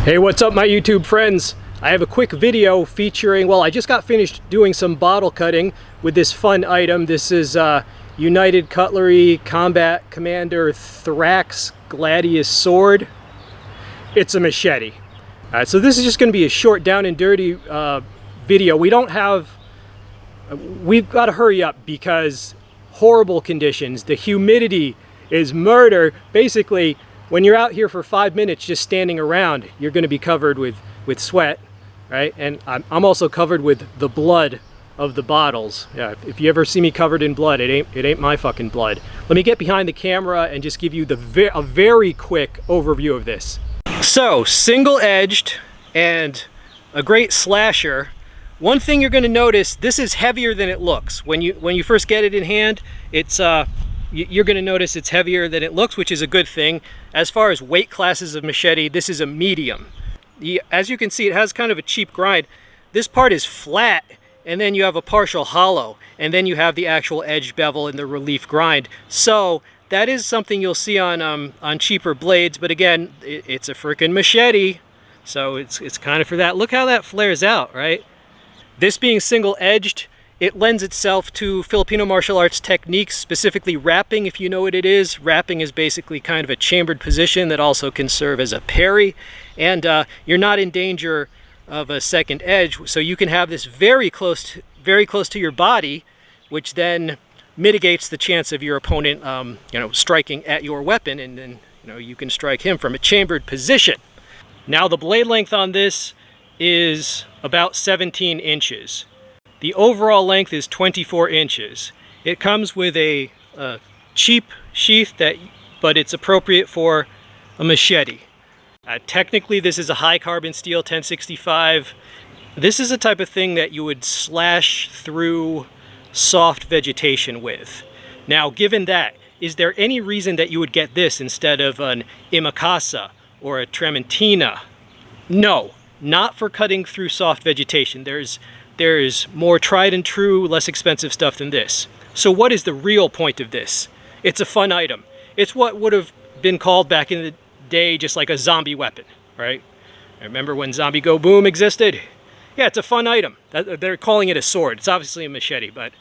Hey, what's up my YouTube friends? I have a quick video featuring, well, I just got finished doing some bottle cutting with this fun item. This is United Cutlery Combat Commander Thrax Gladius Sword. It's a machete. So this is just going to be a short down and dirty video. We've got to hurry up because horrible conditions. The humidity is murder. Basically, when you're out here for 5 minutes just standing around, you're going to be covered with sweat, right? And I'm also covered with the blood of the bottles. Yeah, if you ever see me covered in blood, it ain't my fucking blood. Let me get behind the camera and just give you a very quick overview of this. So, single-edged and a great slasher. One thing you're going to notice, this is heavier than it looks. When you first get it in hand, it's you're going to notice it's heavier than it looks, which is a good thing. As far as weight classes of machete, this is a medium. As you can see, it has kind of a cheap grind. This part is flat, and then you have a partial hollow, and then you have the actual edge bevel and the relief grind. So that is something you'll see on cheaper blades, but again, it's a freaking machete, so it's kind of for that. Look how that flares out, right? This being single-edged, it lends itself to Filipino martial arts techniques, specifically wrapping, if you know what it is. Wrapping is basically kind of a chambered position that also can serve as a parry, and you're not in danger of a second edge, so you can have this very close to your body, which then mitigates the chance of your opponent striking at your weapon, and then you can strike him from a chambered position. Now the blade length on this is about 17 inches. The overall length is 24 inches. It comes with a cheap sheath, but it's appropriate for a machete. Technically, this is a high carbon steel 1065. This is a type of thing that you would slash through soft vegetation with. Now, given that, is there any reason that you would get this instead of an Imakasa or a Trementina? No, not for cutting through soft vegetation. There's more tried and true, less expensive stuff than this. So what is the real point of this? It's a fun item. It's what would have been called back in the day just like a zombie weapon, right? Remember when Zombie Go Boom existed? Yeah, it's a fun item. They're calling it a sword. It's obviously a machete, but...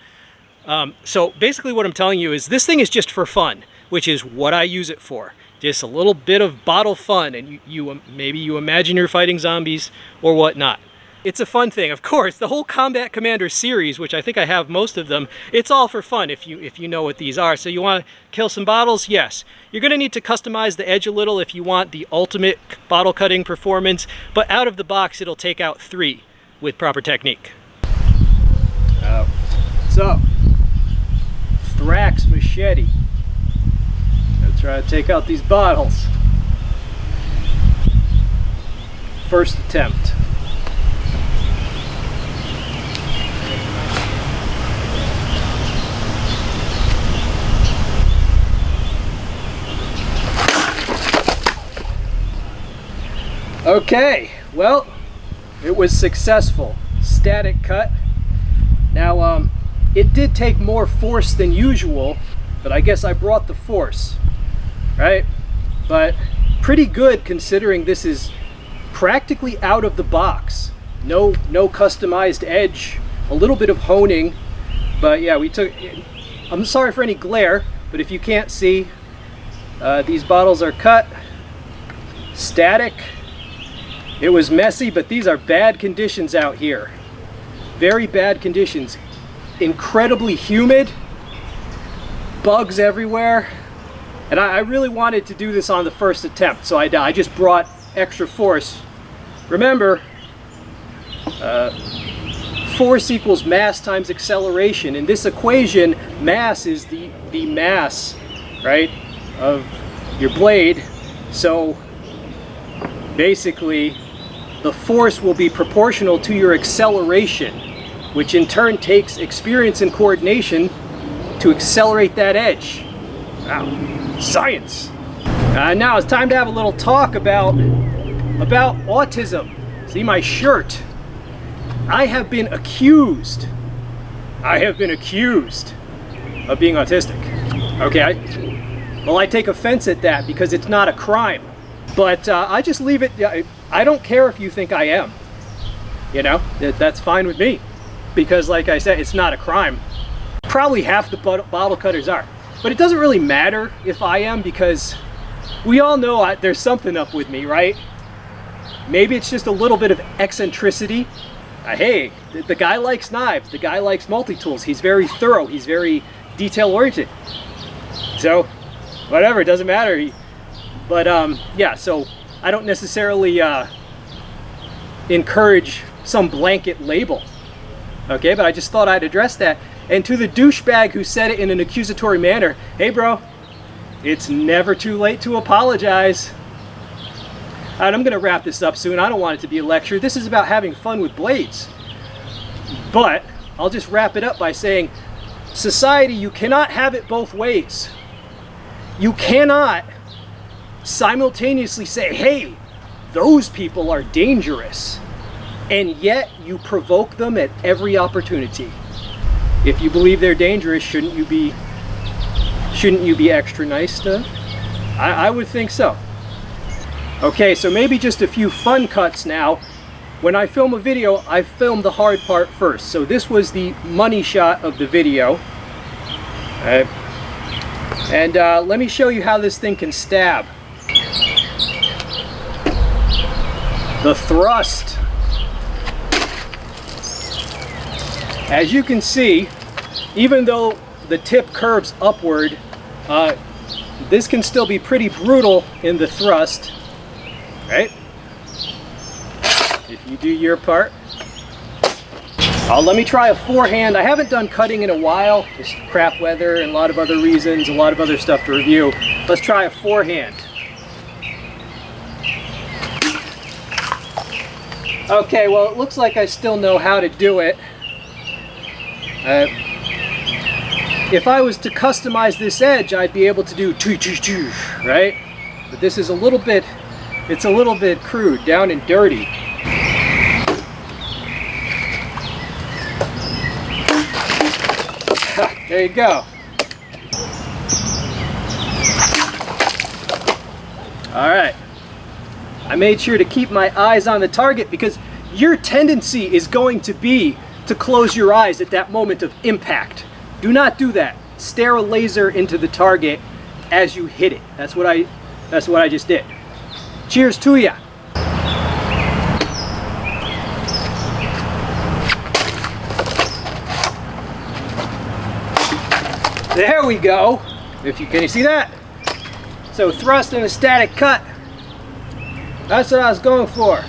so basically what I'm telling you is this thing is just for fun, which is what I use it for. Just a little bit of bottle fun, and maybe you imagine you're fighting zombies or whatnot. It's a fun thing. Of course, the whole Combat Commander series, which I think I have most of them, it's all for fun if you know what these are. So you want to kill some bottles? Yes. You're going to need to customize the edge a little if you want the ultimate bottle cutting performance, but out of the box it'll take out 3 with proper technique. What's up? Thrax machete. Gonna try to take out these bottles. First attempt. Okay, well, it was successful. Static cut. Now, it did take more force than usual, but I guess I brought the force, right? But pretty good considering this is practically out of the box. No customized edge, a little bit of honing, but yeah, I'm sorry for any glare, but if you can't see, these bottles are cut, static. It was messy, but these are bad conditions out here. Very bad conditions. Incredibly humid, bugs everywhere, and I really wanted to do this on the first attempt, so I just brought extra force. Remember, force equals mass times acceleration. In this equation, mass is the mass, right, of your blade. So basically, the force will be proportional to your acceleration, which in turn takes experience and coordination to accelerate that edge. Wow, science. Now it's time to have a little talk about autism. See my shirt? I have been accused of being autistic. Okay, well, I take offense at that because it's not a crime. But I just leave it. I don't care if you think I am. You know, that's fine with me. Because like I said, it's not a crime. Probably half the bottle cutters are. But it doesn't really matter if I am, because we all know there's something up with me, right? Maybe it's just a little bit of eccentricity. Hey, the guy likes knives. The guy likes multi-tools. He's very thorough. He's very detail-oriented. So, whatever, it doesn't matter. But yeah, so I don't necessarily encourage some blanket label. Okay, but I just thought I'd address that. And to the douchebag who said it in an accusatory manner, hey bro, it's never too late to apologize. And I'm gonna wrap this up soon. I don't want it to be a lecture. This is about having fun with blades. But I'll just wrap it up by saying, society, you cannot have it both ways. You cannot simultaneously say, hey, those people are dangerous, and yet you provoke them at every opportunity. If you believe they're dangerous, shouldn't you be extra nice to them? I would think so. Okay, so maybe just a few fun cuts now. When I film a video, I film the hard part first. So this was the money shot of the video. And let me show you how this thing can stab. The thrust. As you can see, even though the tip curves upward, this can still be pretty brutal in the thrust, right? If you do your part. Let me try a forehand. I haven't done cutting in a while, just crap weather and a lot of other reasons, a lot of other stuff to review. Let's try a forehand. Okay, well, it looks like I still know how to do it. If I was to customize this edge, I'd be able to do right? But this is a little bit, it's a little bit crude, down and dirty. There you go. All right. I made sure to keep my eyes on the target, because your tendency is going to be to close your eyes at that moment of impact. Do not do that. Stare a laser into the target as you hit it. That's what I just did. Cheers to ya. There we go. Can you see that? So thrust and a static cut. That's what I was going for.